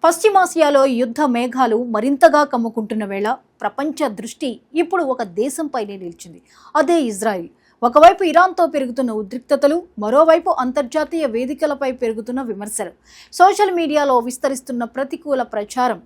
పశ్చిమాసియాలో యుద్ధ మేఘాలు మరింతగా కమ్ముకుంటున్న వేళ ప్రపంచ దృష్టి ఇప్పుడు ఒక దేశంపైనే నిలిచింది. అదే ఇజ్రాయిల్. ఒకవైపు ఇరాన్తో పెరుగుతున్న ఉద్రిక్తతలు, మరోవైపు అంతర్జాతీయ వేదికలపై పెరుగుతున్న విమర్శలు, సోషల్ మీడియాలో విస్తరిస్తున్న ప్రతికూల ప్రచారం.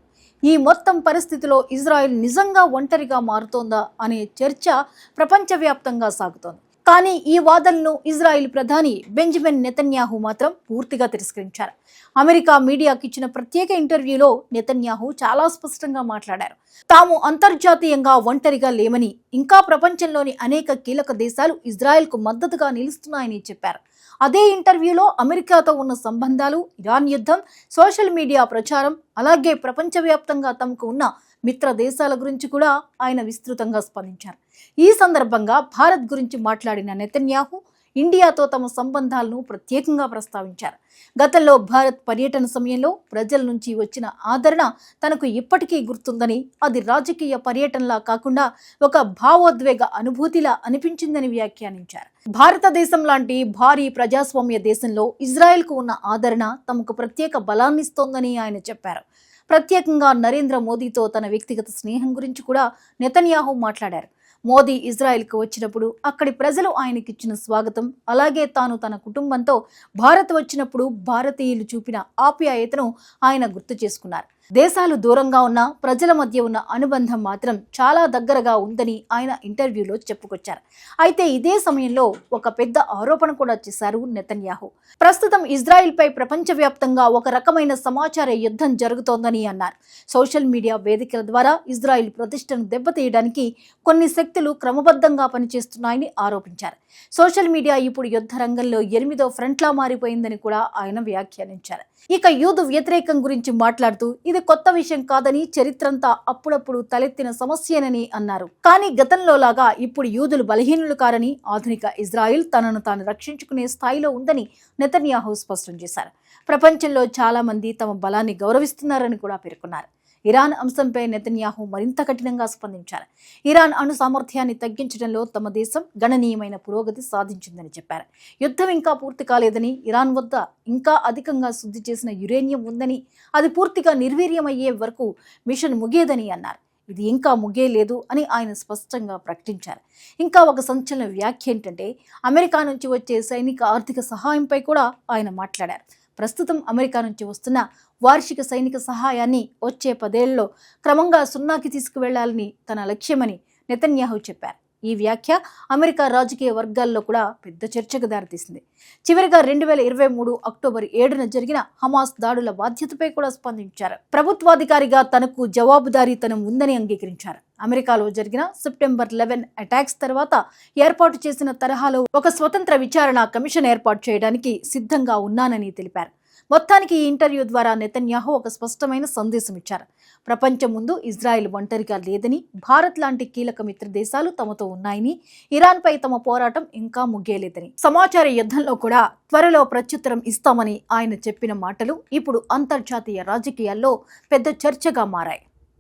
ఈ మొత్తం పరిస్థితిలో ఇజ్రాయిల్ నిజంగా ఒంటరిగా మారుతోందా అనే చర్చ ప్రపంచవ్యాప్తంగా సాగుతోంది. కానీ ఈ వాదనను ఇజ్రాయిల్ ప్రధాని బెంజమిన్ నెతన్యాహు మాత్రం పూర్తిగా తిరస్కరించారు. అమెరికా మీడియాకి ఇచ్చిన ప్రత్యేక ఇంటర్వ్యూలో నెతన్యాహు చాలా స్పష్టంగా మాట్లాడారు. తాము అంతర్జాతీయంగా ఒంటరిగా లేమని, ఇంకా ప్రపంచంలోని అనేక కీలక దేశాలు ఇజ్రాయెల్కు మద్దతుగా నిలుస్తున్నాయని చెప్పారు. అదే ఇంటర్వ్యూలో అమెరికాతో ఉన్న సంబంధాలు, ఇరాన్ యుద్ధం, సోషల్ మీడియా ప్రచారం, అలాగే ప్రపంచవ్యాప్తంగా తమకు ఉన్న మిత్ర దేశాల గురించి కూడా ఆయన విస్తృతంగా స్పందించారు. ఈ సందర్భంగా భారత్ గురించి మాట్లాడిన నెతన్యాహు ఇండియాతో తమ సంబంధాలను ప్రత్యేకంగా ప్రస్తావించారు. గతంలో భారత్ పర్యటన సమయంలో ప్రజల నుంచి వచ్చిన ఆదరణ తనకు ఇప్పటికీ గుర్తుందని, అది రాజకీయ పర్యటనలా కాకుండా ఒక భావోద్వేగ అనుభూతిలా అనిపించిందని వ్యాఖ్యానించారు. భారతదేశం లాంటి భారీ ప్రజాస్వామ్య దేశంలో ఇజ్రాయెల్కు ఉన్న ఆదరణ తమకు ప్రత్యేక బలాన్నిస్తోందని ఆయన చెప్పారు. ప్రత్యేకంగా నరేంద్ర మోదీతో తన వ్యక్తిగత స్నేహం గురించి కూడా నెతన్యాహు మాట్లాడారు. మోదీ ఇజ్రాయెల్కు వచ్చినప్పుడు అక్కడి ప్రజలు ఆయనకిచ్చిన స్వాగతం, అలాగే తాను తన కుటుంబంతో భారత్ వచ్చినప్పుడు భారతీయులు చూపిన ఆప్యాయతను ఆయన గుర్తు చేసుకున్నారు. దేశాలు దూరంగా ఉన్న ప్రజల మధ్య ఉన్న అనుబంధం మాత్రం చాలా దగ్గరగా ఉందని ఆయన ఇంటర్వ్యూలో చెప్పుకొచ్చారు. అయితే ఇదే సమయంలో ఒక పెద్ద ఆరోపణ కూడా చేశారు నెతన్యాహు. ప్రస్తుతం ఇజ్రాయెల్పై ప్రపంచవ్యాప్తంగా ఒక రకమైన సమాచార యుద్ధం జరుగుతోందని అన్నారు. సోషల్ మీడియా వేదికల ద్వారా ఇజ్రాయెల్ ప్రతిష్టను దెబ్బతీయడానికి కొన్ని శక్తులు క్రమబద్ధంగా పనిచేస్తున్నాయని ఆరోపించారు. సోషల్ మీడియా ఇప్పుడు యుద్ధ రంగంలో 8వ ఫ్రంట్లా మారిపోయిందని కూడా ఆయన వ్యాఖ్యానించారు. ఇక యూదు వ్యతిరేకం గురించి మాట్లాడుతూ ఇది కొత్త విషయం కాదని, చరిత్రంతా అప్పుడప్పుడు తలెత్తిన సమస్యనని అన్నారు. కానీ గతంలో లాగా ఇప్పుడు యూదులు బలహీనులు కారని, ఆధునిక ఇజ్రాయిల్ తనను తాను రక్షించుకునే స్థాయిలో ఉందని నెతన్యాహు స్పష్టం చేశారు. ప్రపంచంలో చాలా మంది తమ బలాన్ని గౌరవిస్తున్నారని కూడా పేర్కొన్నారు. ఇరాన్ అంశంపై నెతన్యాహు మరింత కఠినంగా స్పందించారు. ఇరాన్ అణు సామర్థ్యాన్ని తగ్గించడంలో తమ దేశం గణనీయమైన పురోగతి సాధించిందని చెప్పారు. యుద్ధం ఇంకా పూర్తి కాలేదని, ఇరాన్ వద్ద ఇంకా అధికంగా శుద్ధి చేసిన యురేనియం ఉందని, అది పూర్తిగా నిర్వీర్యమయ్యే వరకు మిషన్ ముగియదని అన్నారు. ఇది ఇంకా ముగియలేదు అని ఆయన స్పష్టంగా ప్రకటించారు. ఇంకా ఒక సంచలన వ్యాఖ్య ఏంటంటే, అమెరికా నుంచి వచ్చే సైనిక ఆర్థిక సహాయంపై కూడా ఆయన మాట్లాడారు. ప్రస్తుతం అమెరికా నుంచి వస్తున్న వార్షిక సైనిక సహాయాన్ని వచ్చే 10 ఏళ్లలో క్రమంగా 0కి తీసుకువెళ్లాలని తన లక్ష్యమని నెతన్యాహు చెప్పారు. ఈ వ్యాఖ్య అమెరికా రాజకీయ వర్గాల్లో కూడా పెద్ద చర్చకు దారితీసింది. చివరిగా 2023 అక్టోబర్ 7న జరిగిన హమాస్ దాడుల బాధ్యతపై కూడా స్పందించారు. ప్రభుత్వాధికారిగా తనకు జవాబుదారీతనం ఉందని అంగీకరించారు. అమెరికాలో జరిగిన సెప్టెంబర్ 11 అటాక్స్ తర్వాత ఏర్పాటు చేసిన తరహాలో ఒక స్వతంత్ర విచారణ కమిషన్ ఏర్పాటు చేయడానికి సిద్ధంగా ఉన్నానని తెలిపారు. మొత్తానికి ఈ ఇంటర్వ్యూ ద్వారా నెతన్యాహు ఒక స్పష్టమైన సందేశం ఇచ్చారు. ప్రపంచం ముందు ఇజ్రాయెల్ ఒంటరిగా లేదని, భారత్ లాంటి కీలక మిత్ర దేశాలు తమతో ఉన్నాయని, ఇరాన్పై తమ పోరాటం ఇంకా ముగియలేదని, సమాచార యుద్ధంలో కూడా త్వరలో ప్రత్యుత్తరం ఇస్తామని ఆయన చెప్పిన మాటలు ఇప్పుడు అంతర్జాతీయ రాజకీయాల్లో పెద్ద చర్చగా మారాయి.